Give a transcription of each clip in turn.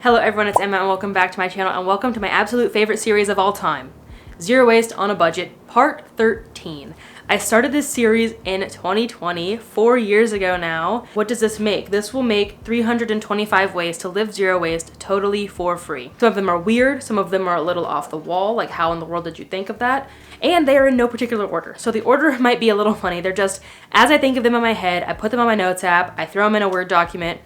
Hello everyone, it's Emma and welcome back to my channel and welcome to my absolute favorite series of all time, Zero Waste on a Budget, Part 13. I started this series in 2020, 4 years ago now. What does this make? This will make 325 ways to live zero waste totally for free. Some of them are weird, some of them are a little off the wall, like how in the world did you think of that? And they are in no particular order. So the order might be a little funny. They're just, as I think of them in my head, I put them on my notes app, I throw them in a Word document,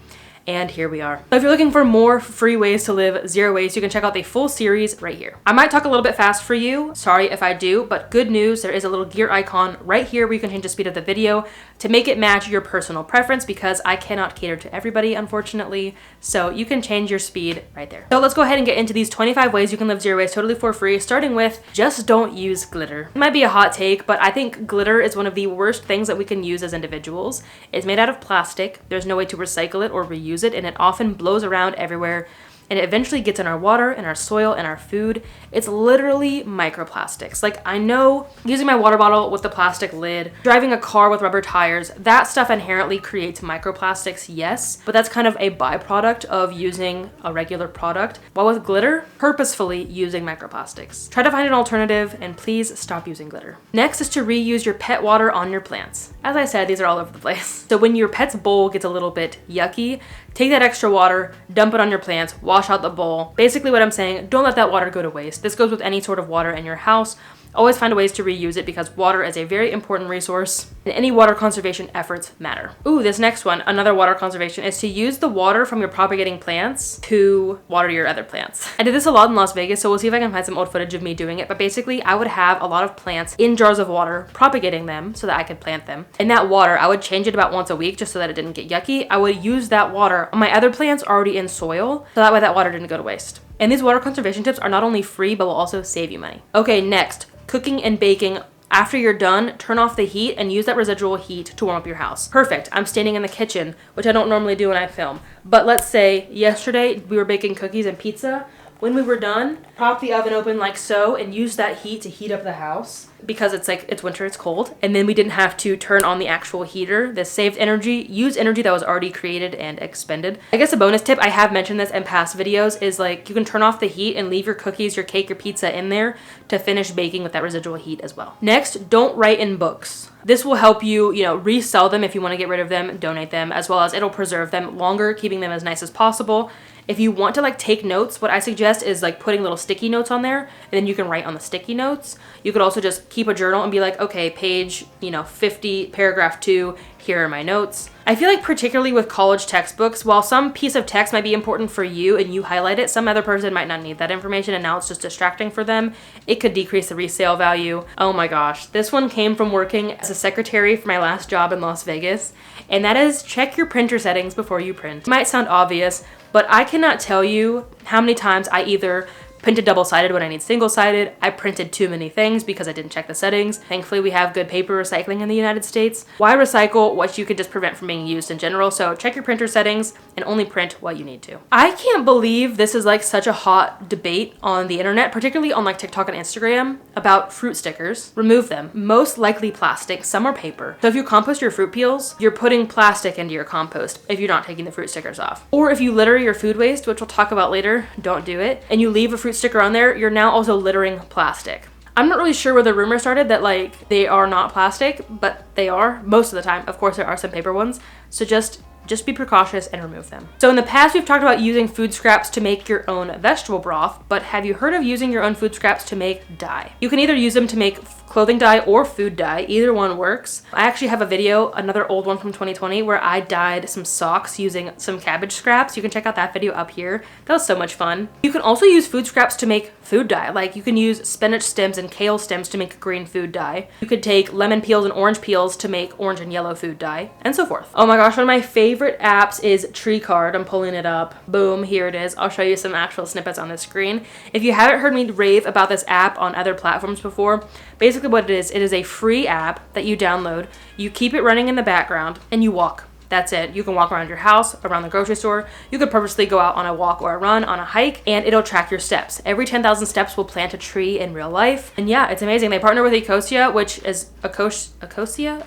and here we are. So if you're looking for more free ways to live zero waste, you can check out the full series right here. I might talk a little bit fast for you. Sorry if I do, but good news, there is a little gear icon right here where you can change the speed of the video to make it match your personal preference because I cannot cater to everybody, unfortunately. So you can change your speed right there. So let's go ahead and get into these 25 ways you can live zero waste totally for free, starting with just don't use glitter. It might be a hot take, but I think glitter is one of the worst things that we can use as individuals. It's made out of plastic. There's no way to recycle it or reuse it, and it often blows around everywhere and it eventually gets in our water and our soil and our food. It's literally microplastics. Like, I know using my water bottle with the plastic lid, driving a car with rubber tires, that stuff inherently creates microplastics, yes, but that's kind of a byproduct of using a regular product. While with glitter, purposefully using microplastics. Try to find an alternative and please stop using glitter. Next is to reuse your pet water on your plants. As I said, these are all over the place. So when your pet's bowl gets a little bit yucky, take that extra water, dump it on your plants, wash out the bowl. Basically what I'm saying, don't let that water go to waste. This goes with any sort of water in your house. Always find ways to reuse it because water is a very important resource and any water conservation efforts matter. Ooh, this next one, another water conservation, is to use the water from your propagating plants to water your other plants. I did this a lot in Las Vegas, so we'll see if I can find some old footage of me doing it, but basically I would have a lot of plants in jars of water, propagating them so that I could plant them. And that water, I would change it about once a week just so that it didn't get yucky. I would use that water on my other plants already in soil, so that way that water didn't go to waste. And these water conservation tips are not only free, but will also save you money. Okay, next. Cooking and baking. After you're done, turn off the heat and use that residual heat to warm up your house. Perfect. I'm standing in the kitchen, which I don't normally do when I film. But let's say yesterday we were baking cookies and pizza. When we were done, prop the oven open like so and use that heat to heat up the house because it's winter, it's cold. And then we didn't have to turn on the actual heater. This saved energy, used energy that was already created and expended. I guess a bonus tip, I have mentioned this in past videos, is like you can turn off the heat and leave your cookies, your cake, your pizza in there to finish baking with that residual heat as well. Next, don't write in books. This will help you, resell them if you want to get rid of them, donate them, as well as it'll preserve them longer, keeping them as nice as possible. If you want to take notes, what I suggest is putting little sticky notes on there and then you can write on the sticky notes. You could also just keep a journal and be like, okay, page, 50, paragraph 2, here are my notes. I feel like particularly with college textbooks, while some piece of text might be important for you and you highlight it, some other person might not need that information and now it's just distracting for them. It could decrease the resale value. Oh my gosh. This one came from working as a secretary for my last job in Las Vegas, and that is check your printer settings before you print. It might sound obvious, but I cannot tell you how many times I either printed double-sided when I need single-sided. I printed too many things because I didn't check the settings. Thankfully, we have good paper recycling in the United States. Why recycle what you could just prevent from being used in general? So check your printer settings and only print what you need to. I can't believe this is such a hot debate on the internet, particularly on TikTok and Instagram, about fruit stickers. Remove them. Most likely plastic, some are paper. So if you compost your fruit peels, you're putting plastic into your compost if you're not taking the fruit stickers off. Or if you litter your food waste, which we'll talk about later, don't do it, and you leave a fruit sticker on there, you're now also littering plastic. I'm not really sure where the rumor started that they are not plastic, but they are most of the time. Of course, there are some paper ones. So just be precautious and remove them. So in the past, we've talked about using food scraps to make your own vegetable broth, but have you heard of using your own food scraps to make dye? You can either use them to make clothing dye or food dye. Either one works. I actually have a video, another old one from 2020, where I dyed some socks using some cabbage scraps. You can check out that video up here. That was so much fun. You can also use food scraps to make food dye. You can use spinach stems and kale stems to make green food dye. You could take lemon peels and orange peels to make orange and yellow food dye, and so forth. Oh my gosh, one of my favorite apps is Tree Card. I'm pulling it up. Boom, here it is. I'll show you some actual snippets on the screen. If you haven't heard me rave about this app on other platforms before, basically what it is a free app that you download, you keep it running in the background, and you walk. That's it. You can walk around your house, around the grocery store. You could purposely go out on a walk or a run, on a hike, and it'll track your steps. Every 10,000 steps will plant a tree in real life. And yeah, it's amazing. They partner with Ecosia, which is Ecosia?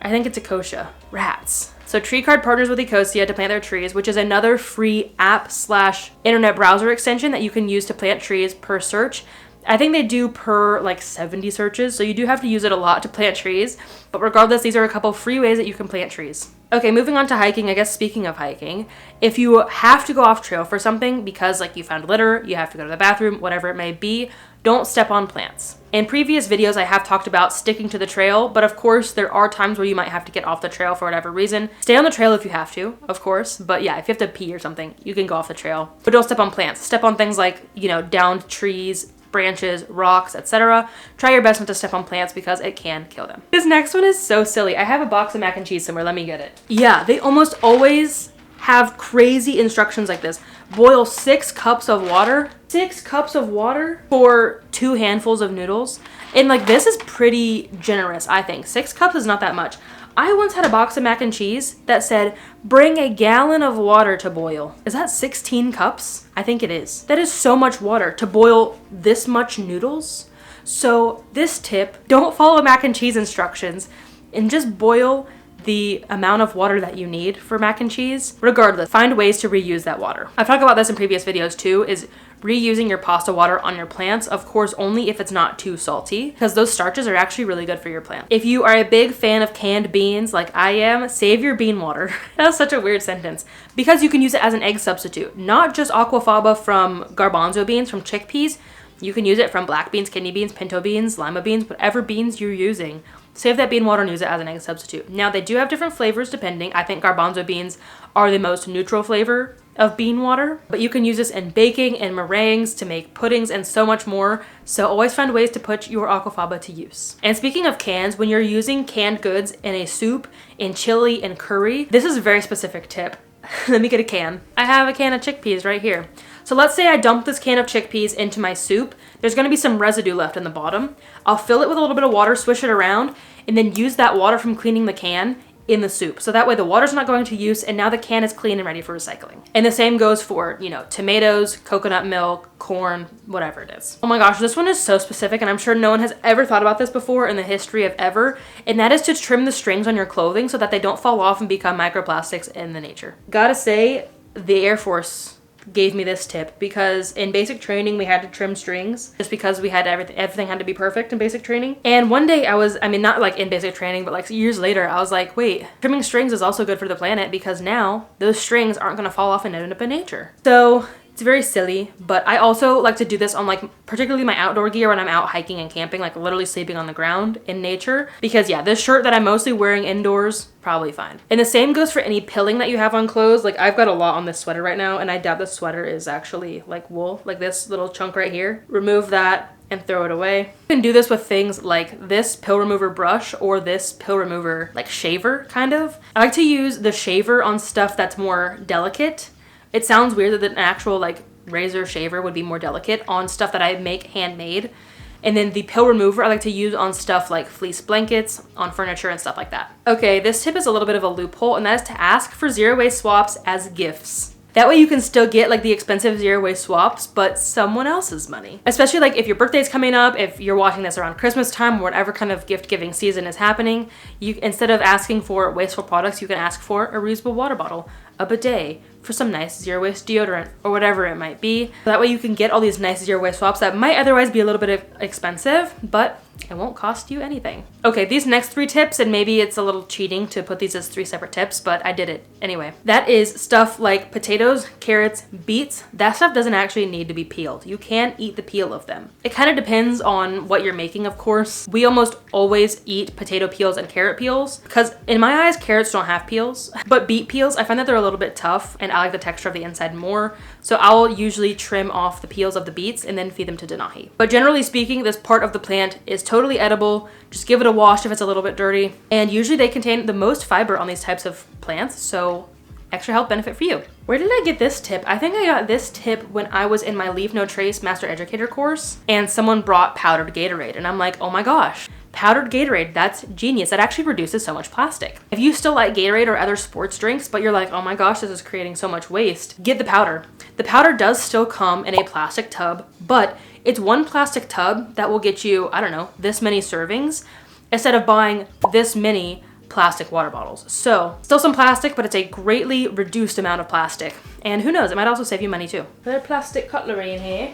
I think it's Ecosia. Rats. So Tree Card partners with Ecosia to plant their trees, which is another free app/internet browser extension that you can use to plant trees per search. I think they do per like 70 searches, so you do have to use it a lot to plant trees. But regardless, these are a couple free ways that you can plant trees. Okay, moving on to hiking. I guess speaking of hiking, if you have to go off trail for something because like you found litter, you have to go to the bathroom, whatever it may be, don't step on plants. In previous videos, I have talked about sticking to the trail, but of course there are times where you might have to get off the trail for whatever reason. Stay on the trail if you have to, of course, but yeah, if you have to pee or something, you can go off the trail. But don't step on plants. Step on things like, you know, downed trees, branches, rocks, etc. Try your best not to step on plants because it can kill them. This next one is so silly. I have a box of mac and cheese somewhere. Let me get it. Yeah, they almost always have crazy instructions like this. Boil 6 cups of water. 6 cups of water for 2 handfuls of noodles. And like this is pretty generous, I think. 6 cups is not that much. I once had a box of mac and cheese that said, bring a gallon of water to boil. Is that 16 cups? I think it is. That is so much water to boil this much noodles. So this tip, don't follow mac and cheese instructions and just boil the amount of water that you need for mac and cheese. Regardless, find ways to reuse that water. I've talked about this in previous videos too, is reusing your pasta water on your plants, of course, only if it's not too salty, because those starches are actually really good for your plant. If you are a big fan of canned beans like I am, save your bean water. That's such a weird sentence, because you can use it as an egg substitute, not just aquafaba from garbanzo beans, from chickpeas. You can use it from black beans, kidney beans, pinto beans, lima beans, whatever beans you're using. Save that bean water and use it as an egg substitute. Now, they do have different flavors depending. I think garbanzo beans are the most neutral flavor of bean water, but you can use this in baking and meringues, to make puddings, and so much more. So always find ways to put your aquafaba to use. And speaking of cans, when you're using canned goods in a soup, in chili, and curry, this is a very specific tip. Let me get a can. I have a can of chickpeas right here. So let's say I dump this can of chickpeas into my soup. There's gonna be some residue left in the bottom. I'll fill it with a little bit of water, swish it around, and then use that water from cleaning the can in the soup. So that way the water's not going to use, and now the can is clean and ready for recycling. And the same goes for, you know, tomatoes, coconut milk, corn, whatever it is. Oh my gosh, this one is so specific, and I'm sure no one has ever thought about this before in the history of ever, and that is to trim the strings on your clothing so that they don't fall off and become microplastics in the nature. Gotta say, the Air Force gave me this tip, because in basic training we had to trim strings just because we had everything had to be perfect in basic training. And one day I mean not like in basic training, but like years later, I was like, wait, trimming strings is also good for the planet, because now those strings aren't going to fall off and end up in nature. So it's very silly, but I also like to do this on like particularly my outdoor gear when I'm out hiking and camping, like literally sleeping on the ground in nature, because yeah, this shirt that I'm mostly wearing indoors, probably fine. And the same goes for any pilling that you have on clothes. Like I've got a lot on this sweater right now, and I doubt this sweater is actually like wool, like this little chunk right here. Remove that and throw it away. You can do this with things like this pill remover brush or this pill remover like shaver kind of. I like to use the shaver on stuff that's more delicate. It sounds weird that an actual like razor shaver would be more delicate on stuff that I make handmade. And then the pill remover I like to use on stuff like fleece blankets, on furniture, and stuff like that. Okay, this tip is a little bit of a loophole, and that is to ask for zero waste swaps as gifts. That way you can still get like the expensive zero waste swaps, but someone else's money. Especially like if your birthday's coming up, if you're watching this around Christmas time, or whatever kind of gift giving season is happening, you, instead of asking for wasteful products, you can ask for a reusable water bottle, a bidet, for some nice zero waste deodorant, or whatever it might be. That way you can get all these nice zero waste swaps that might otherwise be a little bit expensive, but it won't cost you anything. Okay, these next 3 tips, and maybe it's a little cheating to put these as 3 separate tips, but I did it anyway. That is stuff like potatoes, carrots, beets. That stuff doesn't actually need to be peeled. You can eat the peel of them. It kind of depends on what you're making, of course. We almost always eat potato peels and carrot peels, because in my eyes, carrots don't have peels, but beet peels, I find that they're a little bit tough, and I like the texture of the inside more. So I'll usually trim off the peels of the beets and then feed them to Denahi. But generally speaking, this part of the plant is totally edible. Just give it a wash if it's a little bit dirty. And usually they contain the most fiber on these types of plants, so extra health benefit for you. Where did I get this tip? I think I got this tip when I was in my Leave No Trace Master Educator course, and someone brought powdered Gatorade, and I'm like, oh my gosh, powdered Gatorade, that's genius. That actually reduces so much plastic. If you still like Gatorade or other sports drinks, but you're like, oh my gosh, this is creating so much waste, get the powder. The powder does still come in a plastic tub, but it's one plastic tub that will get you, I don't know, this many servings, instead of buying this many plastic water bottles. So still some plastic, but it's a greatly reduced amount of plastic. And who knows, it might also save you money too. There are plastic cutlery in here.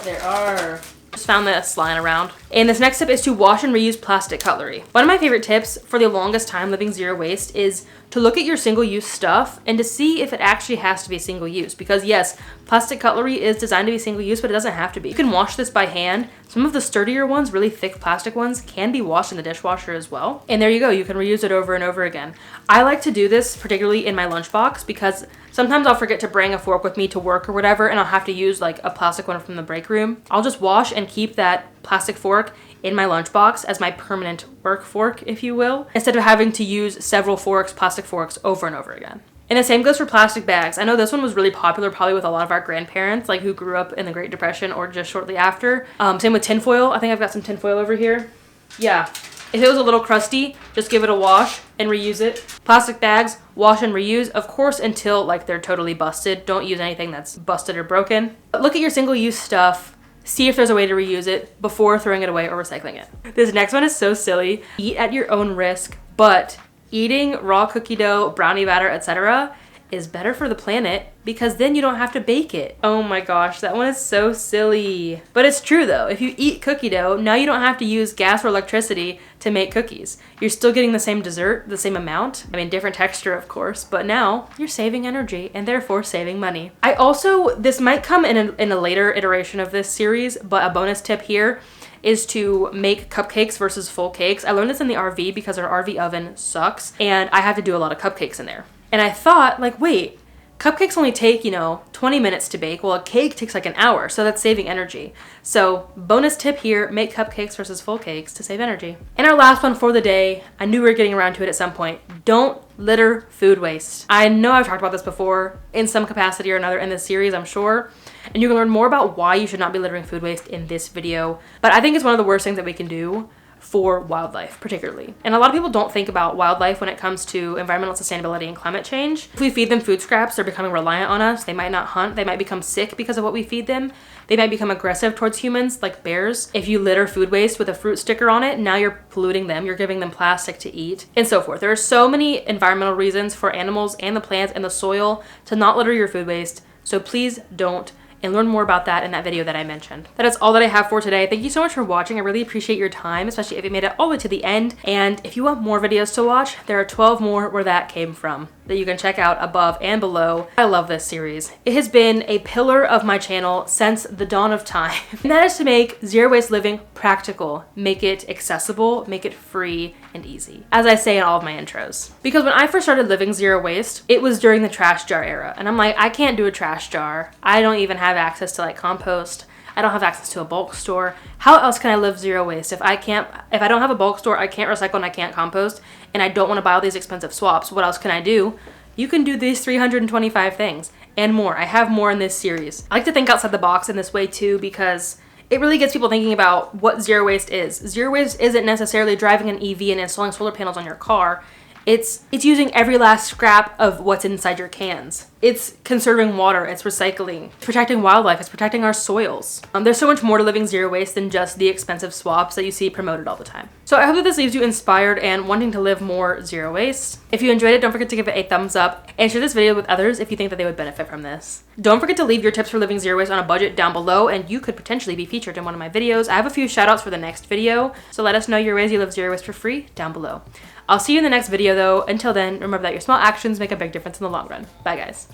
There are. Just found this lying around. And this next tip is to wash and reuse plastic cutlery. One of my favorite tips for the longest time living zero waste is to look at your single-use stuff and to see if it actually has to be single-use. Because yes, plastic cutlery is designed to be single-use, but it doesn't have to be. You can wash this by hand. Some of the sturdier ones, really thick plastic ones, can be washed in the dishwasher as well. And there you go, you can reuse it over and over again. I like to do this particularly in my lunchbox because sometimes I'll forget to bring a fork with me to work or whatever, and I'll have to use like a plastic one from the break room. I'll just wash and keep that plastic fork in my lunchbox as my permanent work fork, if you will, instead of having to use several forks, plastic forks, over and over again. And the same goes for plastic bags. I know this one was really popular probably with a lot of our grandparents, like who grew up in the Great Depression or just shortly after. Same with tinfoil. I think I've got some tinfoil over here. Yeah, if it was a little crusty, just give it a wash and reuse it. Plastic bags, wash and reuse, of course, until like they're totally busted. Don't use anything that's busted or broken. But look at your single-use stuff. See if there's a way to reuse it before throwing it away or recycling it. This next one is so silly. Eat at your own risk, but eating raw cookie dough, brownie batter, etc. is better for the planet because then you don't have to bake it. Oh my gosh, that one is so silly. But it's true though. If you eat cookie dough, now you don't have to use gas or electricity to make cookies. You're still getting the same dessert, the same amount. I mean, different texture of course, but now you're saving energy and therefore saving money. I also, this might come in a later iteration of this series, but a bonus tip here is to make cupcakes versus full cakes. I learned this in the RV because our RV oven sucks and I have to do a lot of cupcakes in there. And I thought, like, wait, cupcakes only take, 20 minutes to bake. Well, a cake takes like an hour, so that's saving energy. So bonus tip here, make cupcakes versus full cakes to save energy. And our last one for the day, I knew we were getting around to it at some point. Don't litter food waste. I know I've talked about this before in some capacity or another in this series, I'm sure. And you can learn more about why you should not be littering food waste in this video. But I think it's one of the worst things that we can do for wildlife particularly. And a lot of people don't think about wildlife when it comes to environmental sustainability and climate change. If we feed them food scraps, they're becoming reliant on us. They might not hunt. They might become sick because of what we feed them. They might become aggressive towards humans like bears. If you litter food waste with a fruit sticker on it, now you're polluting them. You're giving them plastic to eat and so forth. There are so many environmental reasons for animals and the plants and the soil to not litter your food waste. So please don't, and learn more about that in that video that I mentioned. That is all that I have for today. Thank you so much for watching. I really appreciate your time, especially if you made it all the way to the end. And if you want more videos to watch, there are 12 more where that came from that you can check out above and below. I love this series. It has been a pillar of my channel since the dawn of time. And that is to make zero waste living practical, make it accessible, make it free and easy, as I say in all of my intros. Because when I first started living zero waste, it was during the trash jar era. And I'm like, I can't do a trash jar. I don't even have access to like compost. I don't have access to a bulk store. How else can I live zero waste if I don't have a bulk store, I can't recycle and I can't compost, and I don't want to buy all these expensive swaps? What else can I do? You can do these 325 things and more. I have more in this series. I like to think outside the box in this way too, because it really gets people thinking about what zero waste is. Zero waste isn't necessarily driving an EV and installing solar panels on your car. It's using every last scrap of what's inside your cans. It's conserving water, it's recycling, it's protecting wildlife, it's protecting our soils. There's so much more to living zero waste than just the expensive swaps that you see promoted all the time. So I hope that this leaves you inspired and wanting to live more zero waste. If you enjoyed it, don't forget to give it a thumbs up and share this video with others if you think that they would benefit from this. Don't forget to leave your tips for living zero waste on a budget down below, and you could potentially be featured in one of my videos. I have a few shout outs for the next video, so let us know your ways you live zero waste for free down below. I'll see you in the next video though. Until then, remember that your small actions make a big difference in the long run. Bye guys.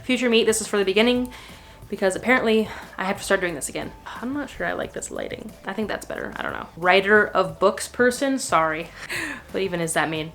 Future me, this is for the beginning because apparently I have to start doing this again. I'm not sure I like this lighting. I think that's better. I don't know. Writer of books person? Sorry. What even does that mean?